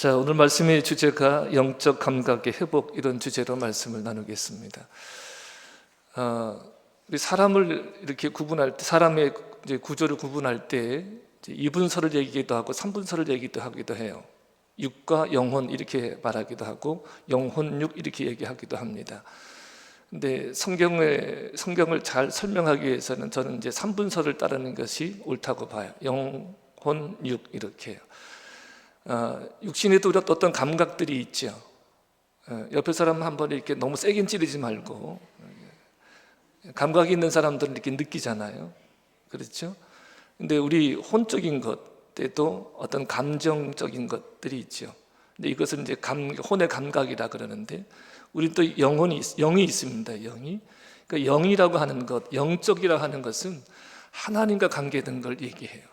자, 오늘 말씀의 주제가 영적 감각의 회복, 이런 주제로 말씀을 나누겠습니다. 우리 사람을 이렇게 구분할 때, 사람의 이제 구조를 구분할 때 2분서를 얘기도 하고 3분서를 얘기도 하기도 해요. 육과 영혼 이렇게 말하기도 하고 영혼육 이렇게 얘기하기도 합니다. 근데 성경을 잘 설명하기 위해서는 저는 이제 3분서를 따르는 것이 옳다고 봐요. 영혼육 이렇게요. 육신에도 어떤 감각들이 있죠. 옆에 사람 한번 이렇게 너무 세게 찌르지 말고, 감각이 있는 사람들은 이렇게 느끼잖아요. 그렇죠? 근데 우리 혼적인 것에도 어떤 감정적인 것들이 있죠. 근데 이것은 이제 혼의 감각이라 그러는데, 우리 또 영이 있습니다. 영이. 그러니까 영이라고 하는 것, 영적이라고 하는 것은 하나님과 관계된 걸 얘기해요.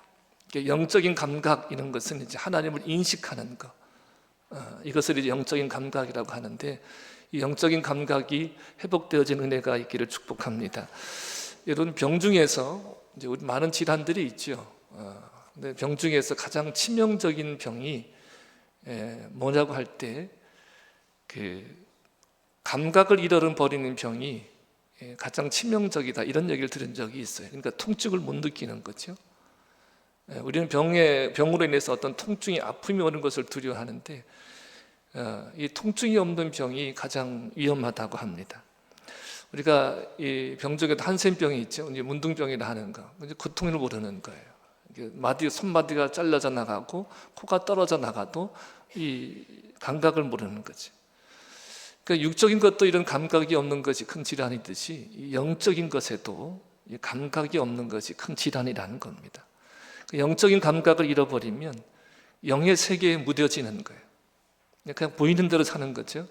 영적인 감각, 이런 것은 이제 하나님을 인식하는 것, 이것을 이제 영적인 감각이라고 하는데, 이 영적인 감각이 회복되어진 은혜가 있기를 축복합니다. 여러분, 병 중에서 이제 우리 많은 질환들이 있죠. 근데 병 중에서 가장 치명적인 병이 뭐냐고 할 때, 그 감각을 잃어버리는 병이 가장 치명적이다, 이런 얘기를 들은 적이 있어요. 그러니까 통증을 못 느끼는 거죠. 우리는 병으로 인해서 어떤 통증이, 아픔이 오는 것을 두려워하는데, 이 통증이 없는 병이 가장 위험하다고 합니다. 우리가 이 병 중에도 한센병이 있죠. 이제 문둥병이라 하는 거, 이제 고통을 모르는 거예요. 손마디가 잘라져 나가고 코가 떨어져 나가도 이 감각을 모르는 거지. 그러니까 육적인 것도 이런 감각이 없는 것이 큰 질환이듯이, 이 영적인 것에도 이 감각이 없는 것이 큰 질환이라는 겁니다. 영적인 감각을 잃어버리면 영의 세계에 무뎌지는 거예요. 그냥 보이는 대로 사는 거죠.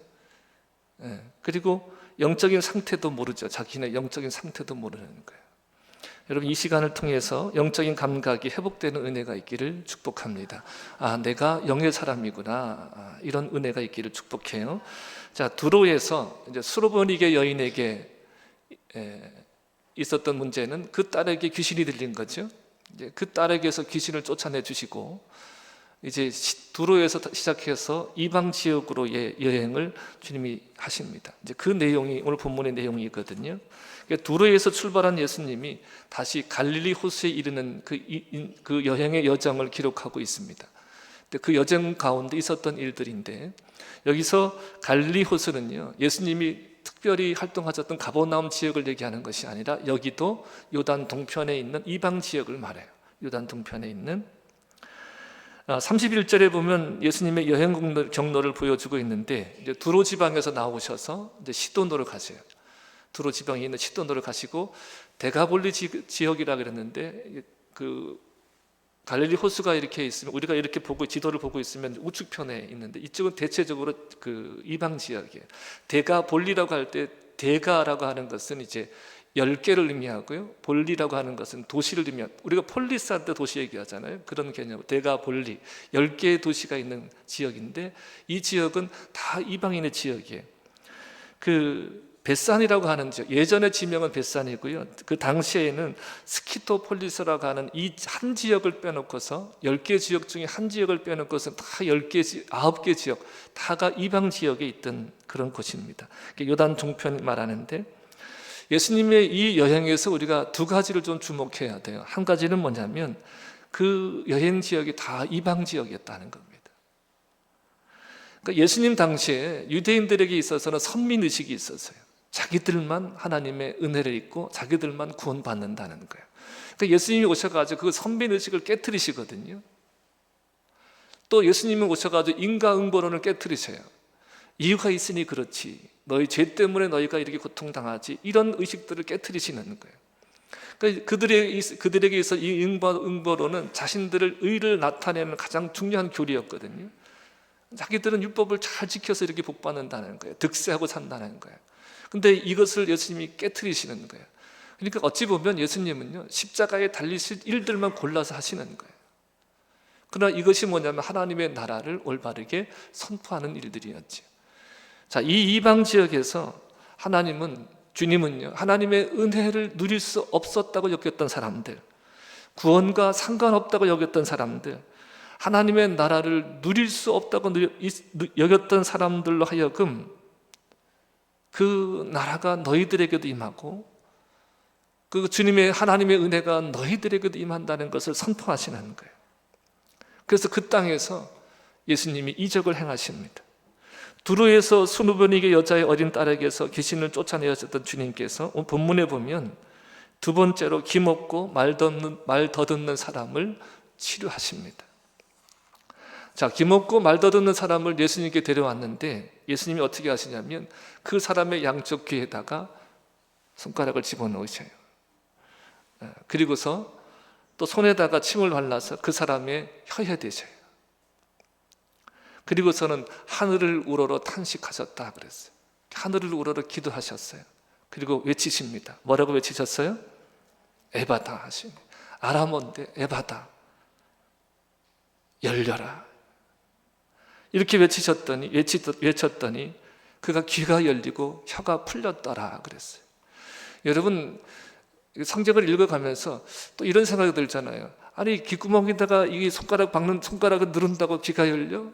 그리고 영적인 상태도 모르죠. 자기네 영적인 상태도 모르는 거예요. 여러분, 이 시간을 통해서 영적인 감각이 회복되는 은혜가 있기를 축복합니다. 내가 영의 사람이구나, 이런 은혜가 있기를 축복해요. 자, 두로에서 이제 수로보니게 여인에게 있었던 문제는 그 딸에게 귀신이 들린 거죠. 이제 그 딸에게서 귀신을 쫓아내 주시고, 이제 두로에서 시작해서 이방 지역으로 여행을 주님이 하십니다. 이제 그 내용이 오늘 본문의 내용이거든요. 두로에서 출발한 예수님이 다시 갈릴리 호수에 이르는 그 여행의 여정을 기록하고 있습니다. 그 여정 가운데 있었던 일들인데, 여기서 갈릴리 호수는요, 예수님이 특별히 활동하셨던 가버나움 지역을 얘기하는 것이 아니라 여기도 요단 동편에 있는 이방 지역을 말해요. 요단 동편에 있는 31절에 보면 예수님의 여행 경로를 보여주고 있는데, 이제 두로 지방에서 나오셔서 이제 시돈으로 가세요. 두로 지방에 있는 시돈으로 가시고, 데가볼리 지역이라 그랬는데, 그 갈릴리 호수가 이렇게 있으면, 우리가 이렇게 지도를 보고 있으면 우측편에 있는데, 이쪽은 대체적으로 그 이방 지역이에요. 데가볼리라고 할 때, 데가라고 하는 것은 이제 10개를 의미하고요, 볼리라고 하는 것은 도시를 의미하고, 우리가 폴리스 할 때 도시 얘기하잖아요. 그런 개념, 데가볼리, 10개의 도시가 있는 지역인데, 이 지역은 다 이방인의 지역이에요. 그 벳산이라고 하는 지역, 예전의 지명은 벳산이고요, 그 당시에는 스키토폴리스라고 하는 이 한 지역을 빼놓고서 10개 지역 중에 한 지역을 빼놓고서 다 9개 지역 다가 이방 지역에 있던 그런 곳입니다. 요단 동편 말하는데, 예수님의 이 여행에서 우리가 두 가지를 좀 주목해야 돼요. 한 가지는 뭐냐면, 그 여행 지역이 다 이방 지역이었다는 겁니다. 그러니까 예수님 당시에 유대인들에게 있어서는 선민의식이 있었어요. 자기들만 하나님의 은혜를 입고 자기들만 구원받는다는 거예요. 그러니까 예수님이 오셔가지고 그 선민의식을 깨트리시거든요. 또 예수님이 오셔가지고 인과응보론을 깨트리세요. 이유가 있으니 그렇지, 너희 죄 때문에 너희가 이렇게 고통당하지, 이런 의식들을 깨트리시는 거예요. 그러니까 그들에게 있어 이 인과응보론은 자신들의 의를 나타내는 가장 중요한 교리였거든요. 자기들은 율법을 잘 지켜서 이렇게 복받는다는 거예요. 득세하고 산다는 거예요. 근데 이것을 예수님이 깨트리시는 거예요. 그러니까 어찌 보면 예수님은요, 십자가에 달리실 일들만 골라서 하시는 거예요. 그러나 이것이 뭐냐면 하나님의 나라를 올바르게 선포하는 일들이었죠. 자, 이 이방 지역에서 주님은요, 하나님의 은혜를 누릴 수 없었다고 여겼던 사람들, 구원과 상관없다고 여겼던 사람들, 하나님의 나라를 누릴 수 없다고 여겼던 사람들로 하여금 그 나라가 너희들에게도 임하고 그 주님의 하나님의 은혜가 너희들에게도 임한다는 것을 선포하시는 거예요. 그래서 그 땅에서 예수님이 이적을 행하십니다. 두로에서 수누변에게 여자의 어린 딸에게서 귀신을 쫓아내셨던 주님께서 본문에 보면 두 번째로 기먹고 말 더듬는 사람을 치료하십니다. 자, 기먹고 말 더듬는 사람을 예수님께 데려왔는데 예수님이 어떻게 하시냐면 그 사람의 양쪽 귀에다가 손가락을 집어넣으셔요. 그리고서 또 손에다가 침을 발라서 그 사람의 혀에 대셔요. 그리고서는 하늘을 우러러 탄식하셨다 그랬어요. 하늘을 우러러 기도하셨어요. 그리고 외치십니다. 뭐라고 외치셨어요? 에바다 하시네. 아람어인데 에바다, 열려라. 이렇게 외쳤더니 그가 귀가 열리고 혀가 풀렸더라 그랬어요. 여러분, 성경을 읽어가면서 또 이런 생각이 들잖아요. 아니, 귓구멍에다가 이 손가락을 누른다고 귀가 열려?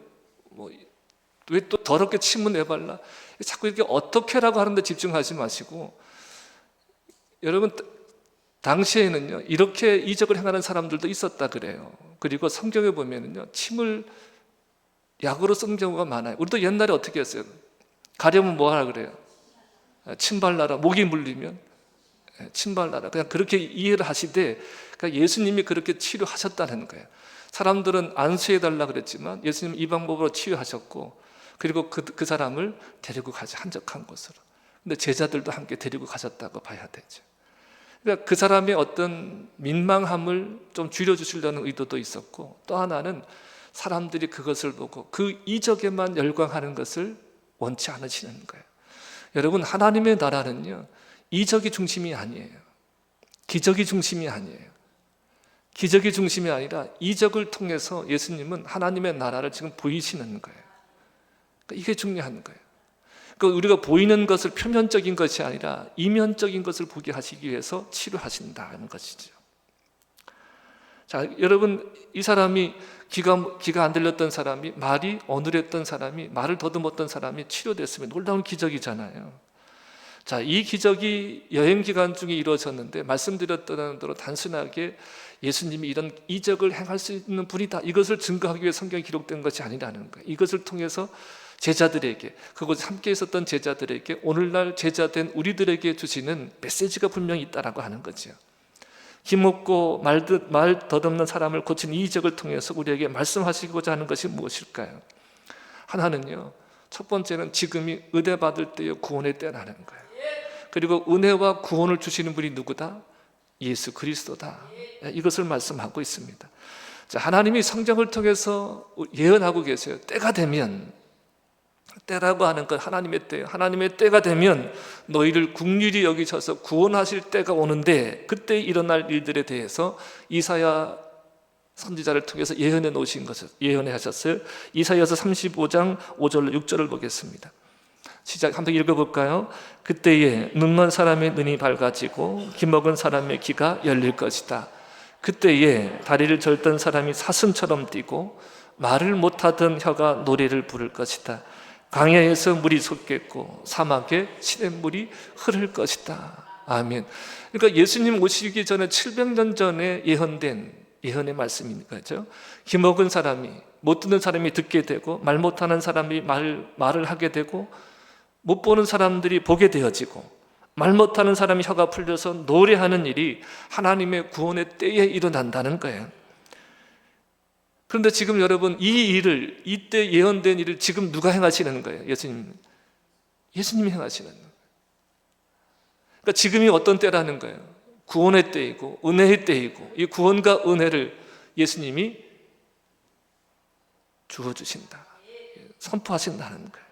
왜 또 더럽게 침을 내발라? 자꾸 이렇게 어떻게라고 하는데 집중하지 마시고, 여러분, 당시에는요 이렇게 이적을 행하는 사람들도 있었다 그래요. 그리고 성경에 보면은요 침을 약으로 쓴 경우가 많아요. 우리도 옛날에 어떻게 했어요? 가려면 뭐 하라 그래요? 침 발라라. 목이 물리면 침 발라라. 그냥 그렇게 이해를 하시되, 그러니까 예수님이 그렇게 치료하셨다는 거예요. 사람들은 안수해달라 그랬지만 예수님은 이 방법으로 치유하셨고, 그리고 그 사람을 데리고 가지, 한적한 곳으로. 근데 제자들도 함께 데리고 가셨다고 봐야 되죠. 그러니까 그 사람의 어떤 민망함을 좀 줄여주시려는 의도도 있었고, 또 하나는 사람들이 그것을 보고 그 이적에만 열광하는 것을 원치 않으시는 거예요. 여러분, 하나님의 나라는요 이적이 중심이 아니에요. 기적이 중심이 아니에요. 기적이 중심이 아니라 이적을 통해서 예수님은 하나님의 나라를 지금 보이시는 거예요. 그러니까 이게 중요한 거예요. 그러니까 우리가 보이는 것을 표면적인 것이 아니라 이면적인 것을 보게 하시기 위해서 치료하신다는 것이죠. 자, 여러분, 이 사람이 귀가 안 들렸던 사람이, 말이 어눌했던 사람이, 말을 더듬었던 사람이 치료됐으면 놀라운 기적이잖아요. 자, 이 기적이 여행 기간 중에 이루어졌는데 말씀드렸던 대로 단순하게 예수님이 이런 이적을 행할 수 있는 분이다, 이것을 증거하기 위해 성경에 기록된 것이 아니라는 거예요. 이것을 통해서 제자들에게, 그곳에 함께 있었던 제자들에게, 오늘날 제자된 우리들에게 주시는 메시지가 분명히 있다라고 하는 거죠. 힘없고 말 더듬는 사람을 고친 이 이적을 통해서 우리에게 말씀하시고자 하는 것이 무엇일까요? 하나는요, 첫 번째는 지금이 은혜 받을 때요 구원의 때라는 거예요. 그리고 은혜와 구원을 주시는 분이 누구다? 예수 그리스도다. 이것을 말씀하고 있습니다. 자, 하나님이 성경을 통해서 예언하고 계세요. 때가 되면, 때라고 하는 것 하나님의 때예요. 하나님의 때가 되면 너희를 긍휼히 여기셔서 구원하실 때가 오는데, 그때 일어날 일들에 대해서 이사야 선지자를 통해서 예언해 놓으신 것을 예언해 하셨어요. 이사야서 35장 5절 6절을 보겠습니다. 시작, 한번 읽어볼까요? 그때에 눈먼 사람의 눈이 밝아지고 귀먹은 사람의 귀가 열릴 것이다. 그때에 다리를 절던 사람이 사슴처럼 뛰고 말을 못하던 혀가 노래를 부를 것이다. 광야에서 물이 솟겠고 사막에 시냇물이 흐를 것이다. 아멘. 그러니까 예수님 오시기 전에 700년 전에 예언된 예언의 말씀인 거죠. 귀먹은 사람이, 못 듣는 사람이 듣게 되고, 말 못하는 사람이 말을 하게 되고, 못 보는 사람들이 보게 되어지고, 말 못하는 사람이 혀가 풀려서 노래하는 일이 하나님의 구원의 때에 일어난다는 거예요. 그런데 지금 여러분, 이 일을, 이때 예언된 일을 지금 누가 행하시는 거예요? 예수님이 행하시는 거예요. 그러니까 지금이 어떤 때라는 거예요? 구원의 때이고 은혜의 때이고, 이 구원과 은혜를 예수님이 주어주신다, 선포하신다는 거예요.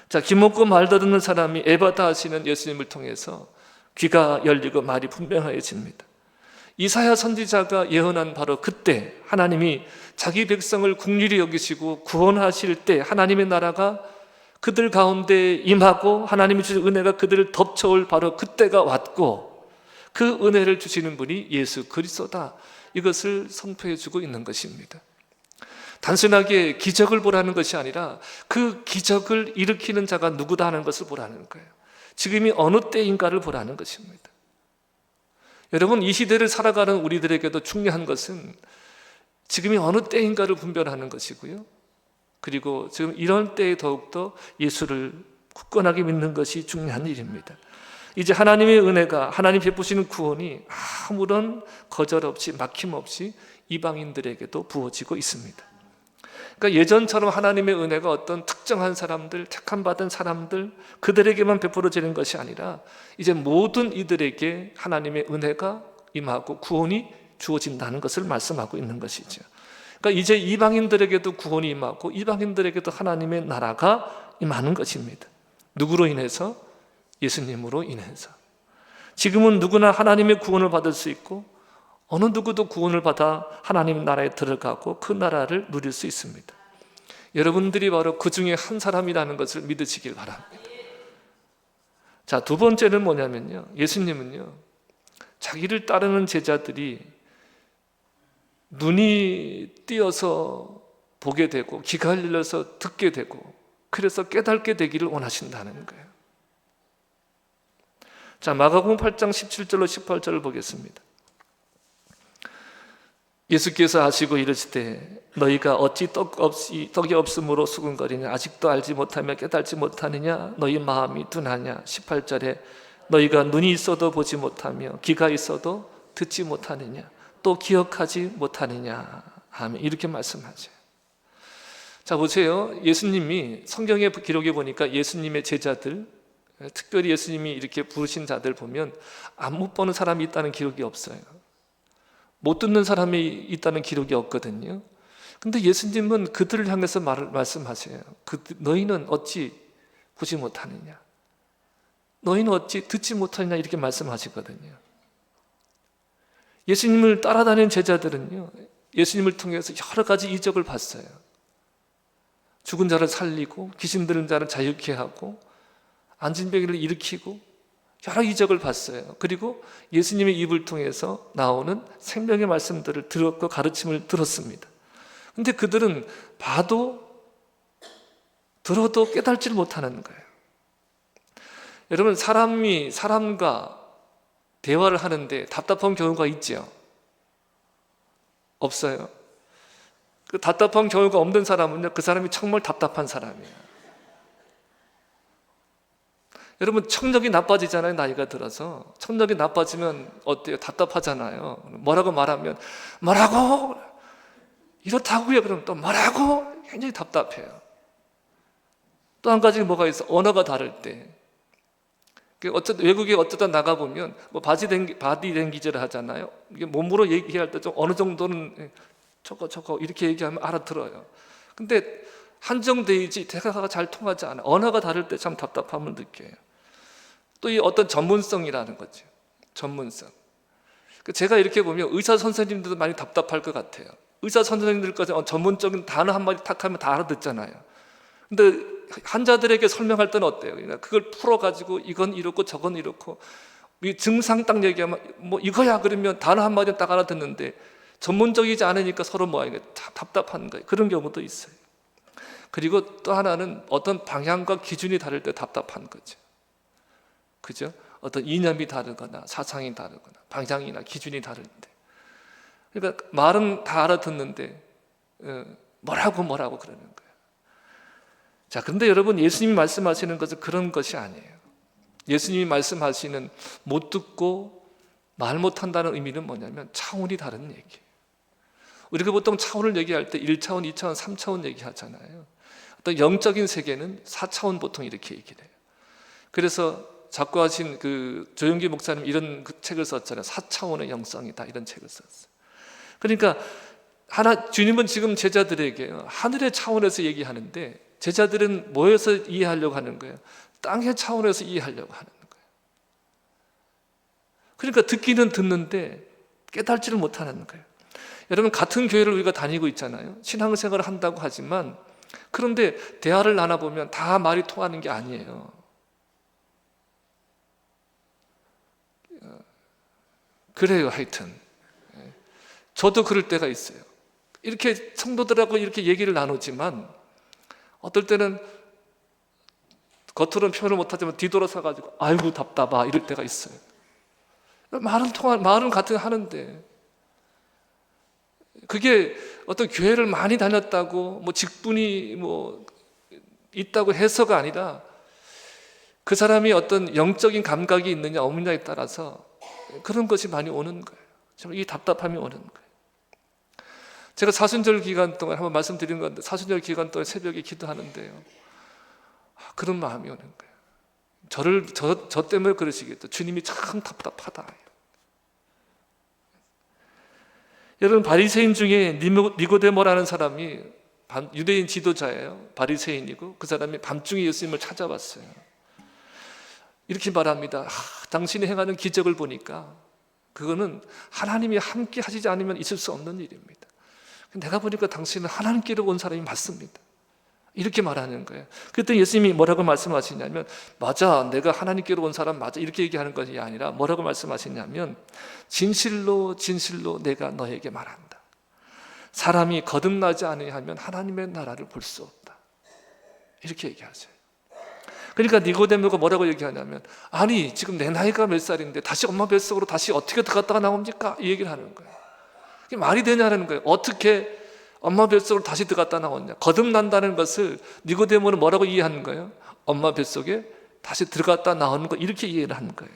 자, 귀먹고 말 더듬는 사람이 에바다 하시는 예수님을 통해서 귀가 열리고 말이 분명해집니다. 이사야 선지자가 예언한 바로 그때 하나님이 자기 백성을 긍휼히 여기시고 구원하실 때 하나님의 나라가 그들 가운데 임하고 하나님이 주신 은혜가 그들을 덮쳐올 바로 그때가 왔고, 그 은혜를 주시는 분이 예수 그리스도다. 이것을 선포해 주고 있는 것입니다. 단순하게 기적을 보라는 것이 아니라 그 기적을 일으키는 자가 누구다 하는 것을 보라는 거예요. 지금이 어느 때인가를 보라는 것입니다. 여러분, 이 시대를 살아가는 우리들에게도 중요한 것은 지금이 어느 때인가를 분별하는 것이고요, 그리고 지금 이런 때에 더욱더 예수를 굳건하게 믿는 것이 중요한 일입니다. 이제 하나님의 은혜가, 하나님 베푸시는 구원이 아무런 거절 없이 막힘없이 이방인들에게도 부어지고 있습니다. 그러니까 예전처럼 하나님의 은혜가 어떤 특정한 사람들, 택함받은 사람들, 그들에게만 베풀어지는 것이 아니라 이제 모든 이들에게 하나님의 은혜가 임하고 구원이 주어진다는 것을 말씀하고 있는 것이죠. 그러니까 이제 이방인들에게도 구원이 임하고 이방인들에게도 하나님의 나라가 임하는 것입니다. 누구로 인해서? 예수님으로 인해서. 지금은 누구나 하나님의 구원을 받을 수 있고 어느 누구도 구원을 받아 하나님 나라에 들어가고 그 나라를 누릴 수 있습니다. 여러분들이 바로 그 중에 한 사람이라는 것을 믿으시길 바랍니다. 자, 두 번째는 뭐냐면요, 예수님은요, 자기를 따르는 제자들이 눈이 띄어서 보게 되고 귀가 열려서 듣게 되고 그래서 깨닫게 되기를 원하신다는 거예요. 자, 마가복음 8장 17절로 18절을 보겠습니다. 예수께서 하시고 이르시되 너희가 어찌 떡이 없으므로 수군거리냐? 아직도 알지 못하며 깨닫지 못하느냐? 너희 마음이 둔하냐? 18절에 너희가 눈이 있어도 보지 못하며 귀가 있어도 듣지 못하느냐? 또 기억하지 못하느냐? 아멘. 이렇게 말씀하죠. 자, 보세요. 예수님이 성경의 기록에 보니까 예수님의 제자들, 특별히 예수님이 이렇게 부르신 자들 보면 안 못 보는 사람이 있다는 기록이 없어요. 못 듣는 사람이 있다는 기록이 없거든요. 근데 예수님은 그들을 향해서 말씀하세요. 너희는 어찌 보지 못하느냐? 너희는 어찌 듣지 못하느냐? 이렇게 말씀하시거든요. 예수님을 따라다니는 제자들은요, 예수님을 통해서 여러 가지 이적을 봤어요. 죽은 자를 살리고 귀신 들은 자를 자유케 하고 안진병이를 일으키고 여러 이적을 봤어요. 그리고 예수님의 입을 통해서 나오는 생명의 말씀들을 들었고 가르침을 들었습니다. 근데 그들은 들어도 깨닫지를 못하는 거예요. 여러분, 사람이 사람과 대화를 하는데 답답한 경우가 있죠? 없어요? 그 답답한 경우가 없는 사람은요, 그 사람이 정말 답답한 사람이에요. 여러분, 청력이 나빠지잖아요. 나이가 들어서 청력이 나빠지면 어때요? 답답하잖아요. 뭐라고 말하면 뭐라고? 이렇다고요? 그럼 또 뭐라고? 굉장히 답답해요. 또 한 가지 뭐가 있어? 언어가 다를 때. 외국에 어쩌다 나가보면 뭐 바디랭귀지를 하잖아요. 이게 몸으로 얘기할 때 좀 어느 정도는 저거 이렇게 얘기하면 알아들어요. 근데 한정되지 대화가 잘 통하지 않아요. 언어가 다를 때 참 답답함을 느껴요. 또 이 어떤 전문성이라는 거죠. 전문성. 제가 이렇게 보면 의사 선생님들도 많이 답답할 것 같아요. 의사 선생님들까지 전문적인 단어 한마디 탁 하면 다 알아듣잖아요. 근데 환자들에게 설명할 때는 어때요? 그걸 풀어가지고 이건 이렇고 저건 이렇고 이 증상 딱 얘기하면 뭐 이거야 그러면 단어 한마디 딱 알아듣는데 전문적이지 않으니까 서로 답답한 거예요. 그런 경우도 있어요. 그리고 또 하나는 어떤 방향과 기준이 다를 때 답답한 거죠. 그죠? 어떤 이념이 다르거나 사상이 다르거나 방향이나 기준이 다를 때, 그러니까 말은 다 알아듣는데 뭐라고 그러는 거예요. 자, 그런데 여러분, 예수님이 말씀하시는 것은 그런 것이 아니에요. 예수님이 말씀하시는 못 듣고 말 못한다는 의미는 뭐냐면 차원이 다른 얘기예요. 우리가 보통 차원을 얘기할 때 1차원, 2차원, 3차원 얘기하잖아요. 어떤 영적인 세계는 4차원 보통 이렇게 얘기를 해요. 그래서 작고하신 그 조영기 목사님 이런 책을 썼잖아요. 4차원의 영성이다, 이런 책을 썼어요. 그러니까 주님은 지금 제자들에게 하늘의 차원에서 얘기하는데 제자들은 뭐에서 이해하려고 하는 거예요? 땅의 차원에서 이해하려고 하는 거예요. 그러니까 듣기는 듣는데 깨닫지를 못하는 거예요. 여러분, 같은 교회를 우리가 다니고 있잖아요. 신앙생활을 한다고 하지만 그런데 대화를 나눠보면 다 말이 통하는 게 아니에요. 그래요. 하여튼 저도 그럴 때가 있어요. 이렇게 성도들하고 이렇게 얘기를 나누지만 어떨 때는 겉으로는 표현을 못하지만 뒤돌아서 가지고 아이고 답답하 이럴 때가 있어요. 말은 같은 하는데 그게 어떤 교회를 많이 다녔다고 뭐 직분이 뭐 있다고 해서가 아니라 그 사람이 어떤 영적인 감각이 있느냐 없느냐에 따라서 그런 것이 많이 오는 거예요. 정말 이 답답함이 오는 거예요. 제가 사순절 기간 동안 한번 말씀드린 건데 사순절 기간 동안 새벽에 기도하는데요, 그런 마음이 오는 거예요. 저 때문에 그러시겠죠. 주님이 참 답답하다. 여러분, 바리새인 중에 니고데모라는 사람이 유대인 지도자예요. 바리새인이고 그 사람이 밤중에 예수님을 찾아왔어요. 이렇게 말합니다. 당신이 행하는 기적을 보니까 그거는 하나님이 함께 하시지 않으면 있을 수 없는 일입니다. 내가 보니까 당신은 하나님께로 온 사람이 맞습니다. 이렇게 말하는 거예요. 그랬더니 예수님이 뭐라고 말씀하시냐면, 맞아, 내가 하나님께로 온 사람 맞아, 이렇게 얘기하는 것이 아니라 뭐라고 말씀하시냐면, 진실로 진실로 내가 너에게 말한다. 사람이 거듭나지 않으면 하나님의 나라를 볼 수 없다. 이렇게 얘기하세요. 그러니까 니고데모가 뭐라고 얘기하냐면, 아니 지금 내 나이가 몇 살인데 다시 엄마 뱃속으로 다시 어떻게 들어갔다가 나옵니까? 이 얘기를 하는 거예요. 이게 말이 되냐는 거예요. 어떻게 엄마 뱃속으로 다시 들어갔다 나왔냐? 거듭난다는 것을 니고데모는 뭐라고 이해하는 거예요? 엄마 뱃속에 다시 들어갔다 나오는 거, 이렇게 이해를 하는 거예요.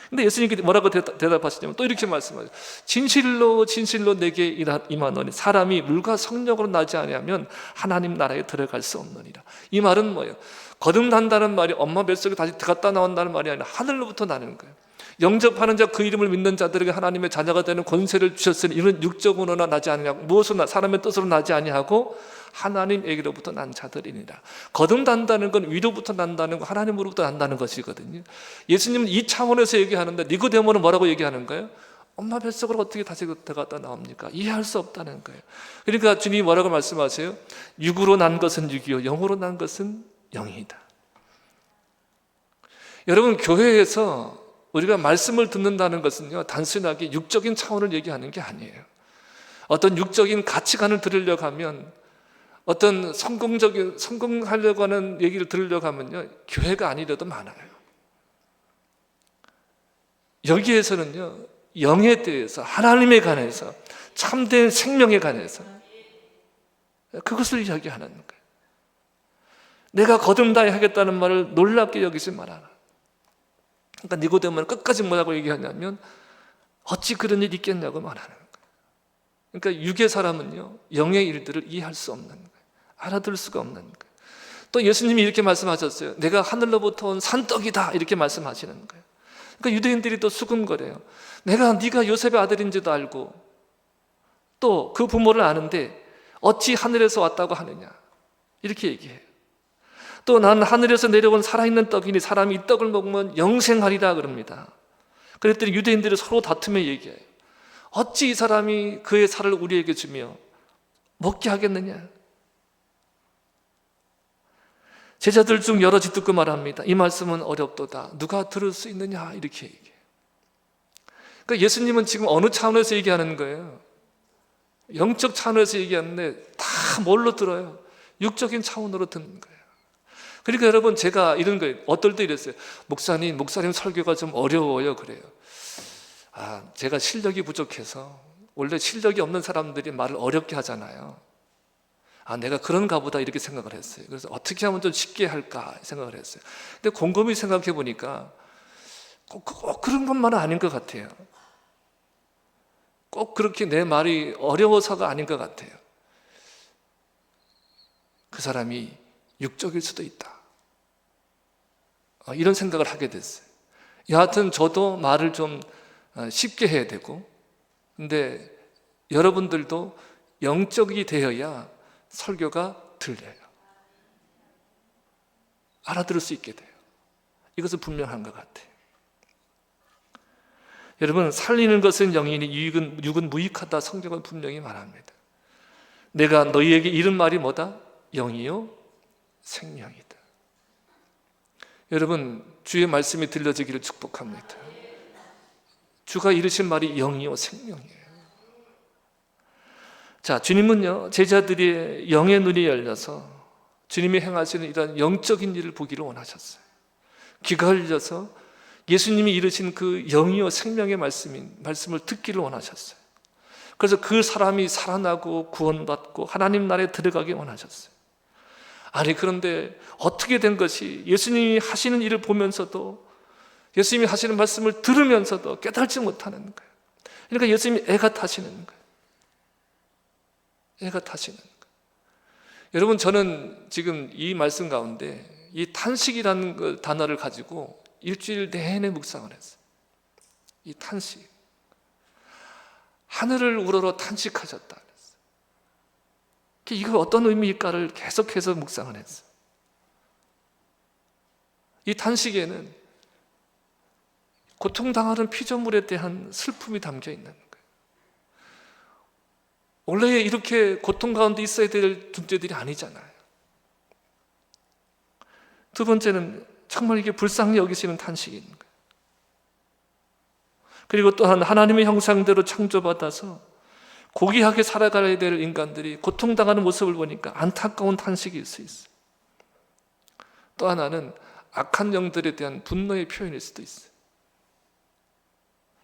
근데 예수님께 뭐라고 대답하시냐면 또 이렇게 말씀하세요. 진실로 진실로 내게 임하노니 사람이 물과 성령으로 나지 아니하면 하나님 나라에 들어갈 수 없느니라. 이 말은 뭐예요? 거듭난다는 말이 엄마 뱃속에 다시 들어갔다 나온다는 말이 아니라 하늘로부터 나는 거예요. 영접하는 자, 그 이름을 믿는 자들에게 하나님의 자녀가 되는 권세를 주셨으니 이는 육적으로나 나지 아니하고 무엇으로 사람의 뜻으로 나지 아니하고 하나님에게로부터 난 자들이니라. 거듭난다는 건 위로부터 난다는 거, 하나님으로부터 난다는 것이거든요. 예수님은 이 차원에서 얘기하는데 니고데모는 뭐라고 얘기하는 거예요? 엄마 뱃속으로 어떻게 다시 들어갔다 나옵니까? 이해할 수 없다는 거예요. 그러니까 주님이 뭐라고 말씀하세요? 육으로 난 것은 육이요 영으로 난 것은 영이다. 여러분, 교회에서 우리가 말씀을 듣는다는 것은요, 단순하게 육적인 차원을 얘기하는 게 아니에요. 어떤 육적인 가치관을 들으려고 하면, 어떤 성공하려고 하는 얘기를 들으려고 하면요, 교회가 아니라도 많아요. 여기에서는요, 영에 대해서, 하나님에 관해서, 참된 생명에 관해서 그것을 이야기하는 거예요. 내가 거듭나야 하겠다는 말을 놀랍게 여기지 말아라. 그러니까 니고데모는 끝까지 뭐라고 얘기하냐면, 어찌 그런 일이 있겠냐고 말하는 거예요. 그러니까 육의 사람은요, 영의 일들을 이해할 수 없는 거예요. 알아들 수가 없는 거예요. 또 예수님이 이렇게 말씀하셨어요. 내가 하늘로부터 온 산떡이다, 이렇게 말씀하시는 거예요. 그러니까 유대인들이 또 수군거려요. 네가 요셉의 아들인지도 알고 또 그 부모를 아는데 어찌 하늘에서 왔다고 하느냐, 이렇게 얘기해요. 또 난 하늘에서 내려온 살아있는 떡이니 사람이 이 떡을 먹으면 영생하리라 그럽니다. 그랬더니 유대인들이 서로 다투며 얘기해요. 어찌 이 사람이 그의 살을 우리에게 주며 먹게 하겠느냐. 제자들 중 여럿이 듣고 말합니다. 이 말씀은 어렵도다. 누가 들을 수 있느냐, 이렇게 얘기해요. 그러니까 예수님은 지금 어느 차원에서 얘기하는 거예요? 영적 차원에서 얘기하는데 다 뭘로 들어요? 육적인 차원으로 듣는 거예요. 그러니까 여러분, 제가 이런 거예요. 어떨 때 이랬어요. 목사님 설교가 좀 어려워요. 그래요. 제가 실력이 부족해서, 원래 실력이 없는 사람들이 말을 어렵게 하잖아요. 내가 그런가 보다, 이렇게 생각을 했어요. 그래서 어떻게 하면 좀 쉽게 할까 생각을 했어요. 근데 곰곰이 생각해 보니까 꼭 그런 것만은 아닌 것 같아요. 꼭 그렇게 내 말이 어려워서가 아닌 것 같아요. 그 사람이 육적일 수도 있다, 이런 생각을 하게 됐어요. 여하튼 저도 말을 좀 쉽게 해야 되고, 근데 여러분들도 영적이 되어야 설교가 들려요. 알아들을 수 있게 돼요. 이것은 분명한 것 같아요. 여러분, 살리는 것은 영이니 육은 무익하다, 성경은 분명히 말합니다. 내가 너희에게 이른 말이 뭐다? 영이요 생명이다. 여러분, 주의 말씀이 들려지기를 축복합니다. 주가 이르신 말이 영이요 생명이에요. 자, 주님은요, 제자들의 영의 눈이 열려서 주님이 행하시는 이런 영적인 일을 보기를 원하셨어요. 귀가 열려서 예수님이 이르신 그 영이요 생명의 말씀을 듣기를 원하셨어요. 그래서 그 사람이 살아나고 구원받고 하나님 나라에 들어가기 원하셨어요. 아니, 그런데 어떻게 된 것이 예수님이 하시는 일을 보면서도, 예수님이 하시는 말씀을 들으면서도 깨달지 못하는 거예요. 그러니까 예수님이 애가 타시는 거예요. 애가 타시는 거예요. 여러분, 저는 지금 이 말씀 가운데 이 탄식이라는 그 단어를 가지고 일주일 내내 묵상을 했어요. 이 탄식, 하늘을 우러러 탄식하셨다 그랬어요. 이거 어떤 의미일까를 계속해서 묵상을 했어요. 이 탄식에는 고통당하는 피조물에 대한 슬픔이 담겨 있는 거예요. 원래 이렇게 고통 가운데 있어야 될 존재들이 아니잖아요. 두 번째는 정말 이게 불쌍히 여기시는 탄식인 거예요. 그리고 또한 하나님의 형상대로 창조받아서 고귀하게 살아가야 될 인간들이 고통당하는 모습을 보니까 안타까운 탄식일 수 있어요. 또 하나는 악한 영들에 대한 분노의 표현일 수도 있어요.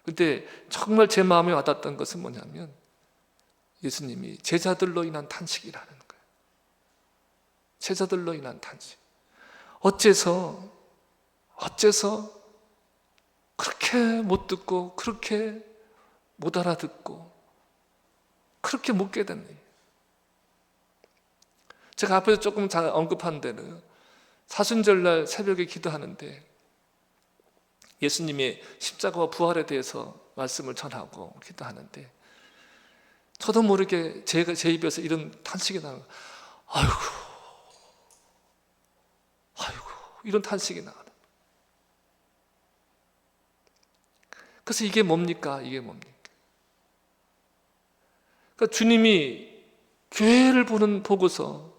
근데 정말 제 마음에 와닿았던 것은 뭐냐면 예수님이 제자들로 인한 탄식이라는 거예요. 제자들로 인한 탄식. 어째서 그렇게 못 듣고, 그렇게 못 알아듣고, 그렇게 못 깨닫니? 제가 앞에서 조금 언급한 데는 사순절날 새벽에 기도하는데 예수님의 십자가와 부활에 대해서 말씀을 전하고 기도하는데 저도 모르게 제 입에서 이런 탄식이 나는 거예요. 아이고, 이런 탄식이 나는. 그래서 이게 뭡니까? 그러니까 주님이 교회를 보고서,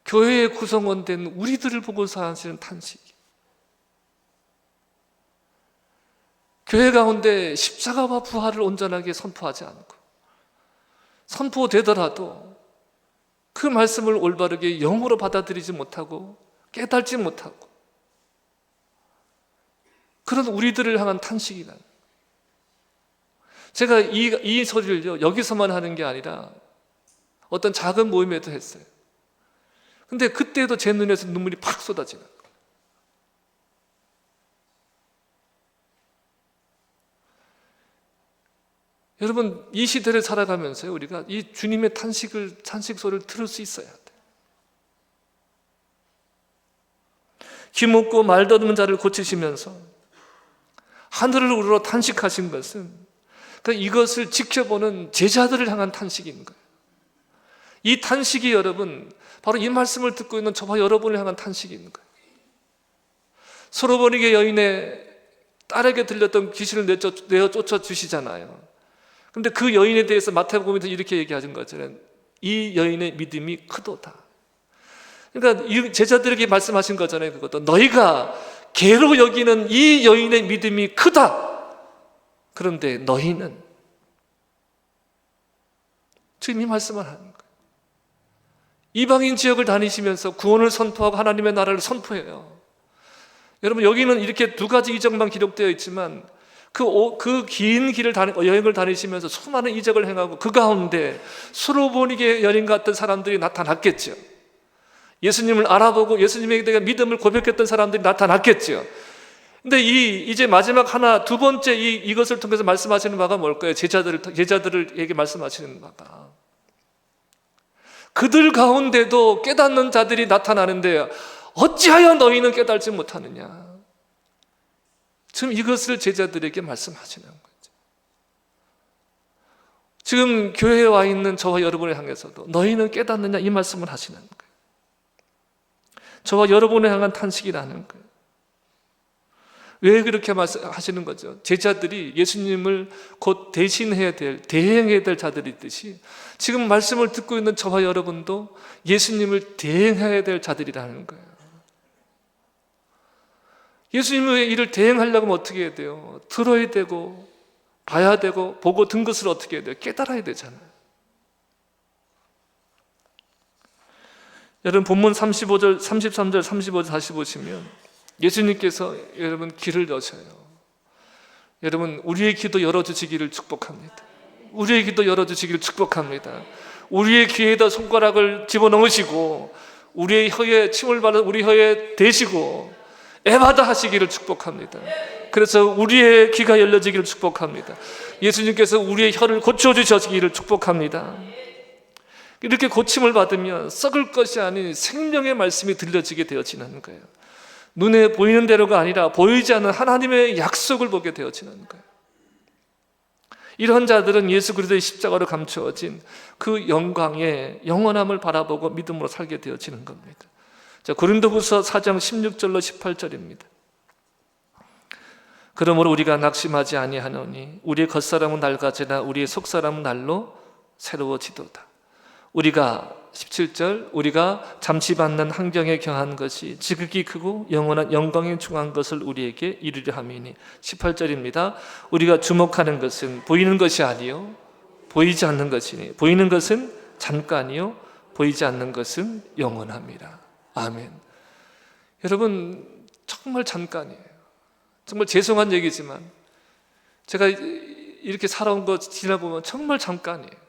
교회의 구성원 된 우리들을 보고서 하시는 탄식. 교회 가운데 십자가와 부활을 온전하게 선포하지 않고, 선포되더라도 그 말씀을 올바르게 영으로 받아들이지 못하고 깨닫지 못하고, 그런 우리들을 향한 탄식이 나요. 제가 이 소리를요, 여기서만 하는 게 아니라 어떤 작은 모임에도 했어요. 근데 그때도 제 눈에서 눈물이 팍 쏟아지는 거예요. 여러분, 이 시대를 살아가면서요, 우리가 이 주님의 탄식 소리를 들을 수 있어야 돼요. 귀먹고 말 더듬은 자를 고치시면서 하늘을 우러러 탄식하신 것은, 그러니까 이것을 지켜보는 제자들을 향한 탄식인 거예요. 이 탄식이 여러분, 바로 이 말씀을 듣고 있는 저와 여러분을 향한 탄식인 거예요. 소로보니게 여인의 딸에게 들렸던 귀신을 내어 쫓아주시잖아요. 근데 그 여인에 대해서 마태복음에서 이렇게 얘기하는 거잖아요. 이 여인의 믿음이 크도다. 그러니까 이 제자들에게 말씀하신 거잖아요. 그것도 너희가 개로 여기는 이 여인의 믿음이 크다. 그런데 너희는, 주님이 말씀을 하는 거예요. 이방인 지역을 다니시면서 구원을 선포하고 하나님의 나라를 선포해요. 여러분, 여기는 이렇게 두 가지 이적만 기록되어 있지만 그 긴 여행을 다니시면서 수많은 이적을 행하고 그 가운데 수로보니게 여인 같은 사람들이 나타났겠죠. 예수님을 알아보고 예수님에 대한 믿음을 고백했던 사람들이 나타났겠죠. 근데 이제 마지막 두 번째 이것을 통해서 말씀하시는 바가 뭘까요? 제자들에게 말씀하시는 바가, 그들 가운데도 깨닫는 자들이 나타나는데 어찌하여 너희는 깨닫지 못하느냐? 지금 이것을 제자들에게 말씀하시는 거죠. 지금 교회에 와 있는 저와 여러분을 향해서도 너희는 깨닫느냐? 이 말씀을 하시는 거예요. 저와 여러분을 향한 탄식이라는 거예요. 왜 그렇게 말씀하시는 거죠? 제자들이 예수님을 곧 대행해야 될 자들이듯이 지금 말씀을 듣고 있는 저와 여러분도 예수님을 대행해야 될 자들이라는 거예요. 예수님의 일을 대행하려면 어떻게 해야 돼요? 들어야 되고 봐야 되고 보고 든 것을 어떻게 해야 돼요? 깨달아야 되잖아요. 여러분 본문 35절, 33절, 35절 다시 보시면 예수님께서 여러분 길을 여셔요. 여러분 우리의 기도 열어주시기를 축복합니다. 우리의 기도 열어주시기를 축복합니다. 우리의 귀에다 손가락을 집어넣으시고 우리의 혀에 침을 발라 우리 혀에 대시고 애마다 하시기를 축복합니다. 그래서 우리의 귀가 열려지기를 축복합니다. 예수님께서 우리의 혀를 고쳐주시기를 축복합니다. 이렇게 고침을 받으면 썩을 것이 아닌 생명의 말씀이 들려지게 되어지는 거예요. 눈에 보이는 대로가 아니라 보이지 않는 하나님의 약속을 보게 되어지는 거예요. 이런 자들은 예수 그리스도의 십자가로 감추어진 그 영광의 영원함을 바라보고 믿음으로 살게 되어지는 겁니다. 자, 고린도후서 4장 16절로 18절입니다. 그러므로 우리가 낙심하지 아니하노니 우리의 겉사람은 낡아지나 우리의 속사람은 날로 새로워지도다. 우리가 17절 우리가 잠시 받는 환경에 경한 것이 지극히 크고 영원한 영광에 중한 것을 우리에게 이루려 함이니 18절입니다. 우리가 주목하는 것은 보이는 것이 아니요 보이지 않는 것이니 보이는 것은 잠깐이요 보이지 않는 것은 영원합니다. 아멘. 여러분 정말 잠깐이에요. 정말 죄송한 얘기지만 제가 이렇게 살아온 거 지나보면 정말 잠깐이에요.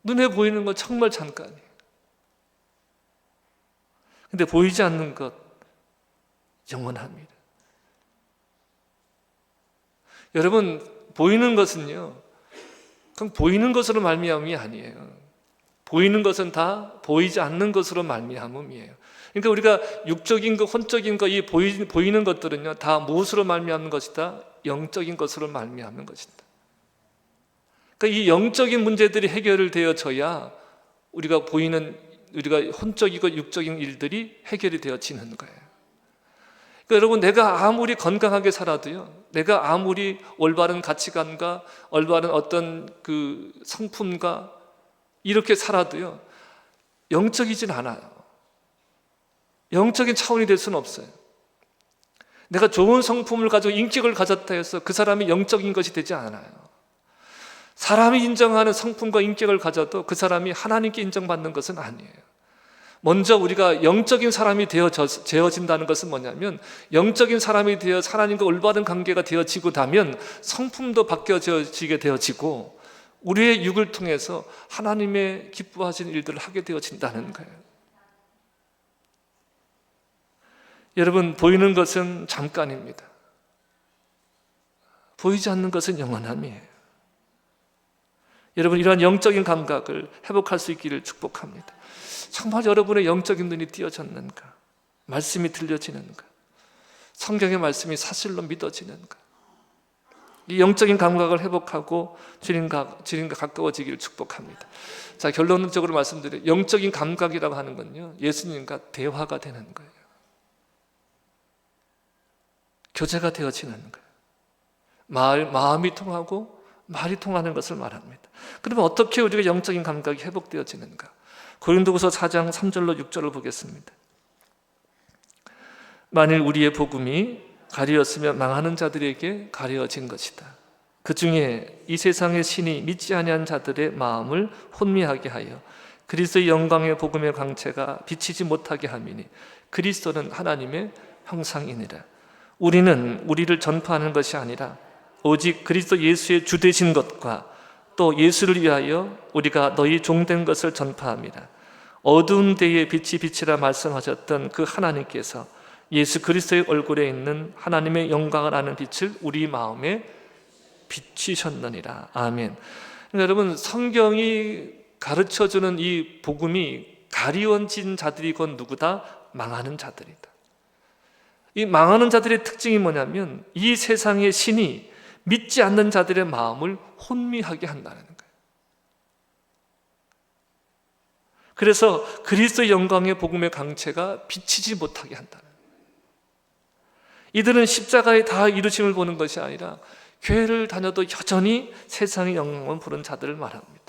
눈에 보이는 건 정말 잠깐이에요. 근데 보이지 않는 것 영원합니다. 여러분 보이는 것은요 그냥 보이는 것으로 말미암음이 아니에요. 보이는 것은 다 보이지 않는 것으로 말미암음이에요. 그러니까 우리가 육적인 것, 혼적인 것, 이 보이는 것들은요 다 무엇으로 말미암는 것이다? 영적인 것으로 말미암는 것이다. 그러니까 이 영적인 문제들이 해결되어져야 우리가 혼적이고 육적인 일들이 해결이 되어지는 거예요. 그러니까 여러분 내가 아무리 건강하게 살아도요, 내가 아무리 올바른 가치관과 올바른 어떤 그 성품과 이렇게 살아도요, 영적이진 않아요. 영적인 차원이 될 수는 없어요. 내가 좋은 성품을 가지고 인격을 가졌다 해서 그 사람이 영적인 것이 되지 않아요. 사람이 인정하는 성품과 인격을 가져도 그 사람이 하나님께 인정받는 것은 아니에요. 먼저 우리가 영적인 사람이 되어진다는 것은 뭐냐면 영적인 사람이 되어 하나님과 올바른 관계가 되어지고 나면 성품도 바뀌어지게 되어지고 우리의 육을 통해서 하나님의 기뻐하시는 일들을 하게 되어진다는 거예요. 여러분 보이는 것은 잠깐입니다. 보이지 않는 것은 영원함이에요. 여러분 이러한 영적인 감각을 회복할 수 있기를 축복합니다. 정말 여러분의 영적인 눈이 띄어졌는가? 말씀이 들려지는가? 성경의 말씀이 사실로 믿어지는가? 이 영적인 감각을 회복하고 주님과 가까워지기를 축복합니다. 자, 결론적으로 말씀드려요. 영적인 감각이라고 하는 건요 예수님과 대화가 되는 거예요. 교제가 되어지는 거예요. 마음이 통하고 말이 통하는 것을 말합니다. 그러면 어떻게 우리가 영적인 감각이 회복되어지는가? 고린도후서 4장 3절로 6절을 보겠습니다. 만일 우리의 복음이 가리었으면 망하는 자들에게 가려진 것이다. 그 중에 이 세상의 신이 믿지 아니한 자들의 마음을 혼미하게 하여 그리스도의 영광의 복음의 광채가 비치지 못하게 함이니 그리스도는 하나님의 형상이니라. 우리는 우리를 전파하는 것이 아니라 오직 그리스도 예수의 주 되신 것과 또 예수를 위하여 우리가 너희 종된 것을 전파합니다. 어두운 데에 빛이 빛이라 말씀하셨던 그 하나님께서 예수 그리스도의 얼굴에 있는 하나님의 영광을 아는 빛을 우리 마음에 비치셨느니라. 아멘. 그러니까 여러분 성경이 가르쳐주는 이 복음이 가리워진 자들이 곧 누구다? 망하는 자들이다. 이 망하는 자들의 특징이 뭐냐면 이 세상의 신이 믿지 않는 자들의 마음을 혼미하게 한다는 거예요. 그래서 그리스도의 영광의 복음의 강체가 비치지 못하게 한다는 거예요. 이들은 십자가의 다 이루심을 보는 것이 아니라 교회를 다녀도 여전히 세상의 영광을 보는 자들을 말합니다.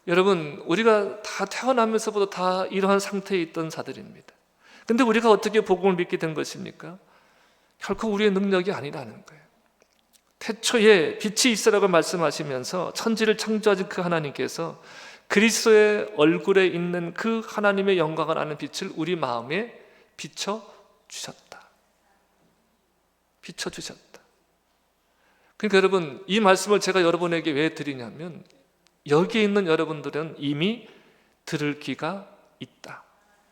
여러분 우리가 다 태어나면서부터 다 이러한 상태에 있던 자들입니다. 근데 우리가 어떻게 복음을 믿게 된 것입니까? 결코 우리의 능력이 아니라는 거예요. 태초에 빛이 있으라고 말씀하시면서 천지를 창조하신 그 하나님께서 그리스도의 얼굴에 있는 그 하나님의 영광을 아는 빛을 우리 마음에 비춰주셨다. 비춰주셨다. 그러니까 여러분, 이 말씀을 제가 여러분에게 왜 드리냐면, 여기에 있는 여러분들은 이미 들을 귀가 있다.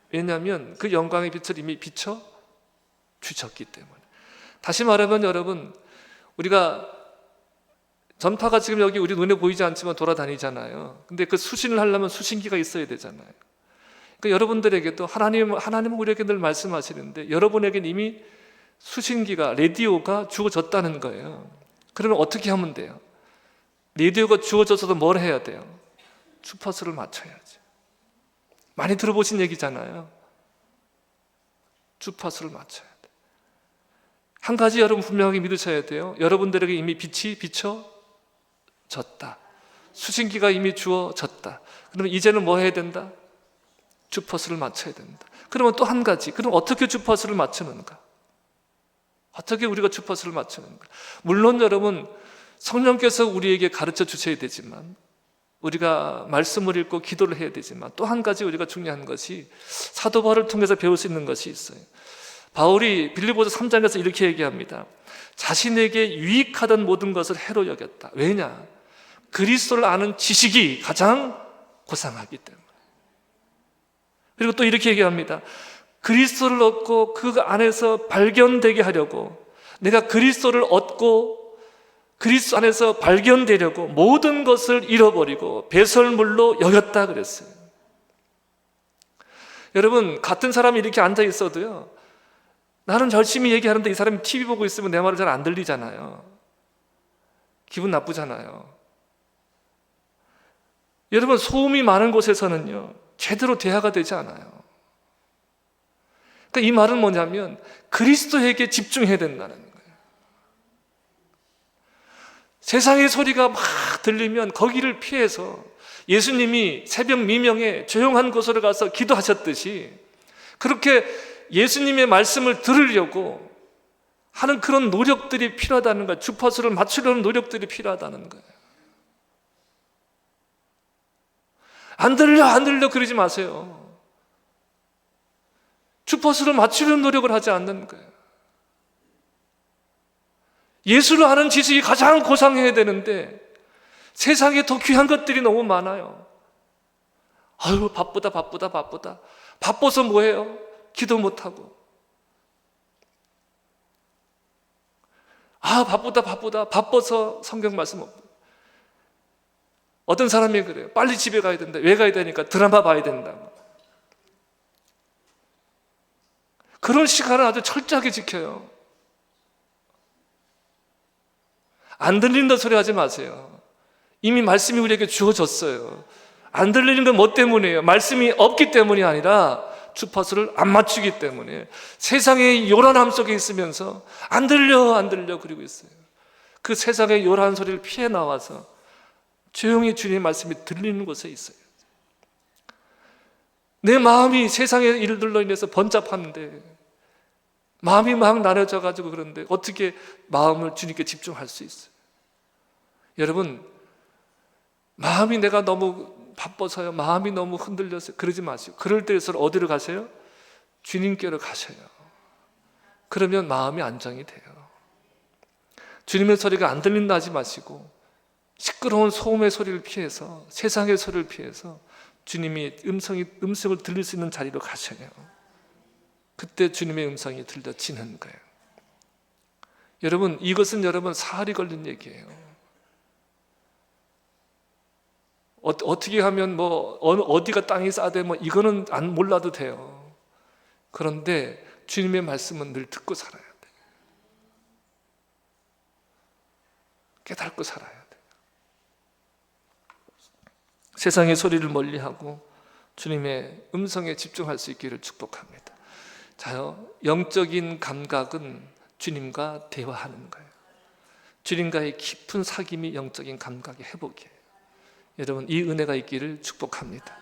왜냐하면 그 영광의 빛을 이미 비춰주셨기 때문에. 다시 말하면 여러분, 우리가 전파가 지금 여기 우리 눈에 보이지 않지만 돌아다니잖아요. 근데 그 수신을 하려면 수신기가 있어야 되잖아요. 그러니까 여러분들에게도 하나님은 우리에게 늘 말씀하시는데, 여러분에게는 이미 수신기가, 라디오가 주어졌다는 거예요. 그러면 어떻게 하면 돼요? 라디오가 주어져서도 뭘 해야 돼요? 주파수를 맞춰야지. 많이 들어보신 얘기잖아요. 주파수를 맞춰야 돼. 한 가지 여러분 분명하게 믿으셔야 돼요. 여러분들에게 이미 빛이 비춰졌다. 수신기가 이미 주어졌다. 그러면 이제는 뭐 해야 된다? 주파수를 맞춰야 된다. 그러면 또 한 가지, 그럼 어떻게 주파수를 맞추는가? 어떻게 우리가 주파수를 맞추는가? 물론 여러분, 성령께서 우리에게 가르쳐 주셔야 되지만, 우리가 말씀을 읽고 기도를 해야 되지만, 또 한 가지 우리가 중요한 것이 사도 바울을 통해서 배울 수 있는 것이 있어요. 바울이 빌립보서 3장에서 이렇게 얘기합니다. 자신에게 유익하던 모든 것을 해로 여겼다. 왜냐? 그리스도를 아는 지식이 가장 고상하기 때문에. 그리고 또 이렇게 얘기합니다. 그리스도를 얻고 그 안에서 발견되게 하려고, 내가 그리스도를 얻고 그리스도 안에서 발견되려고 모든 것을 잃어버리고 배설물로 여겼다 그랬어요. 여러분, 같은 사람이 이렇게 앉아 있어도요, 나는 열심히 얘기하는데 이 사람이 TV 보고 있으면 내 말을 잘 안 들리잖아요. 기분 나쁘잖아요. 여러분, 소음이 많은 곳에서는요, 제대로 대화가 되지 않아요. 그러니까 이 말은 뭐냐면 그리스도에게 집중해야 된다는 거예요. 세상의 소리가 막 들리면 거기를 피해서, 예수님이 새벽 미명에 조용한 곳으로 가서 기도하셨듯이 그렇게 예수님의 말씀을 들으려고 하는 그런 노력들이 필요하다는 거예요. 주파수를 맞추려는 노력들이 필요하다는 거예요. 안 들려 그러지 마세요. 주파수를 맞추려는 노력을 하지 않는 거예요. 예수를 아는 지식이 가장 고상해야 되는데 세상에 더 귀한 것들이 너무 많아요. 아유, 바쁘다. 바빠서 뭐해요? 기도 못하고. 아, 바쁘다. 바빠서 성경 말씀 없고. 어떤 사람이 그래요. 빨리 집에 가야 된다. 왜 가야 되니까? 드라마 봐야 된다. 그런 시간을 아주 철저하게 지켜요. 안 들린다 소리 하지 마세요. 이미 말씀이 우리에게 주어졌어요. 안 들리는 건 뭐 때문이에요? 말씀이 없기 때문이 아니라 주파수를 안 맞추기 때문에, 세상의 요란함 속에 있으면서 안 들려 그러고 있어요. 그 세상의 요란한 소리를 피해 나와서 조용히 주님의 말씀이 들리는 곳에 있어요. 내 마음이 세상의 일들로 인해서 번잡한데, 마음이 막 나눠져 가지고 그런데 어떻게 마음을 주님께 집중할 수 있어요? 여러분, 마음이 내가 너무 바빠서요, 마음이 너무 흔들려서 그러지 마시고, 그럴 때일수록 어디로 가세요? 주님께로 가셔요. 그러면 마음이 안정이 돼요. 주님의 소리가 안 들린다 하지 마시고, 시끄러운 소음의 소리를 피해서, 세상의 소리를 피해서 주님이 음성을 들릴 수 있는 자리로 가셔요. 그때 주님의 음성이 들려지는 거예요. 여러분, 이것은 여러분 사활이 걸린 얘기예요. 어떻게 하면 어디가 땅이 싸대 이거는 몰라도 돼요. 그런데 주님의 말씀은 늘 듣고 살아야 돼요. 깨닫고 살아야 돼요. 세상의 소리를 멀리하고 주님의 음성에 집중할 수 있기를 축복합니다. 자요, 영적인 감각은 주님과 대화하는 거예요. 주님과의 깊은 사귐이 영적인 감각의 회복이에요. 여러분, 이 은혜가 있기를 축복합니다.